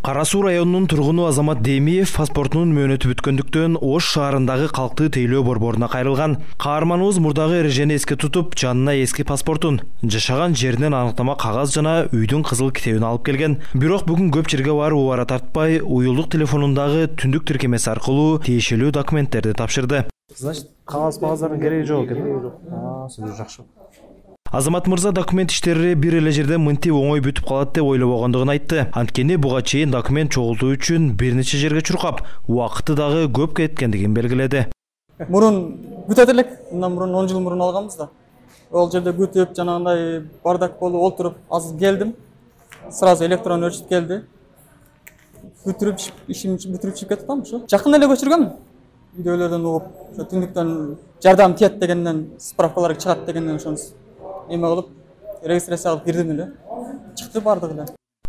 Кара Суу районунун тургуну Азамат Демиев паспортунун мөөнөтү бүткөндүктөн Ош шаарындагы калктуу тейлөө борборуна кайрылган. Каарманыбыз мурдагы эрежени эске тутуп, жанына эски паспортун, жашаган жеринен аныктама кагаз жана үйдүн кызыл китебин алып келген. Бирок бүгүн көп жерге барып убара тартпай, уюлдук телефонундагы түндүк тиркемеси аркылуу тиешелүү документтерди тапшырды. Значит, кагаз-багаздардын кереги жок экен. Сөзү жакшы. Азамат мырза документ иштери бир эле жерден мынтип оңой бүтүп калат деп ойлобогондугун айтты. Анткени буга чейин документ чогултуу үчүн бир нече жерге чуркап, убакыты дагы көп кеткендигин белгиледи. Мурун бүтөт элек, мындан мурун 10 жыл мурун алганбыз да. Ол жерде бүтүп, жанагындай бардак болуп отуруп, азыр келдим. Сразу электрон өчүп келди. Бүтүрүп ишимди бүтүрүп чыгып кетип калдым ушу. Жакын эле көчүргөм. Видеолордон угуп, ошо түндүктөн жардам тиет дегенден, справкалар чыгат дегенден ошонус эме кылып, регистрация кылып кирдим эле. Чыкты бардыгы эле.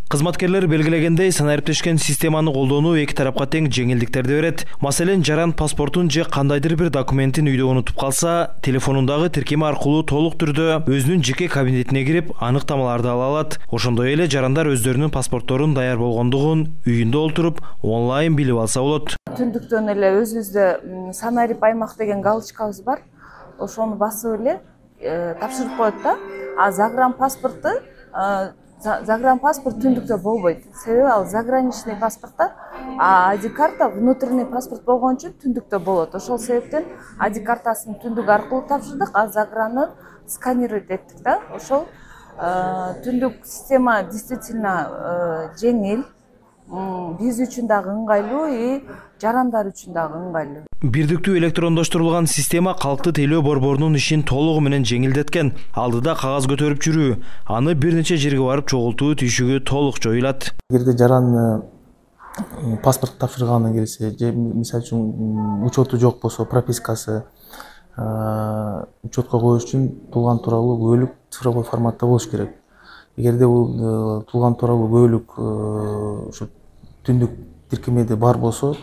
Кызматкерлер белгилегендей, санариптешкен системаны колдонуу эки тарапка тең жеңилдиктерди берет. Маселен, жаран паспортун же кандайдыр бир документин үйдө унутуп калса, телефонундагы тиркеме аркылуу толук түрдө өзүнүн жеке кабинетине кирип, аныктамаларды ала алат. Ошондой эле жарандар өздөрүнүн паспортторун даяр болгондугун үйүндө олтуруп, онлайн билип алса болот. Түндүктөн эле өзүбүздө санарип аймак деген галочкабыз бар. Ошону басып эле тапшырып коет да. А загранпаспорт түндүктө болбойт. Себеби ал заграничный паспортта, а ID-карта внутренний паспорт болгон үчүн түндүктө болот. Ошол себептен ID-картасын түндүк аркылуу тапшырдык, а загранны сканировать эттик да. Ошол түндүк система действительно жеңил, биз үчүн дагы ыңгайлуу и жарандар үчүн дагы ыңгайлуу. Бирдиктүү электрондоштурулган система калктуу тейлөө борборунун ишин толугу менен жеңилдеткен. Алдыда кагаз көтөрүп жүрүү, аны бир нече жерге барып чогултуу түйшүгү толук жоюлат. Эгерде жаран паспорт тапшырганы келсе, же мисалы үчүн учету жок болсо, пропискасы, учетко коюш үчүн туулган тууралуу бөлүк цифровой форматта болуш керек. Эгерде бул туулган тууралуу бөлүк ушу түндүк тиркемеде бар болсо,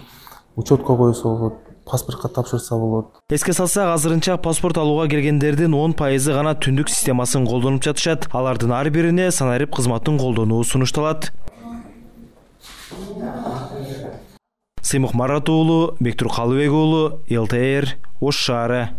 учетко койсо болот, паспортко тапшырса болот. Эске салсак, азырынча паспорт алууга келгендердин 10% гана түндүк системасын колдонуп жатышат. Алардын ар бирине санарип кызматын колдонуу сунушталат. Сыймык Марат уулу, Бектур Калыбек уулу, ЛТР, Ош шаары.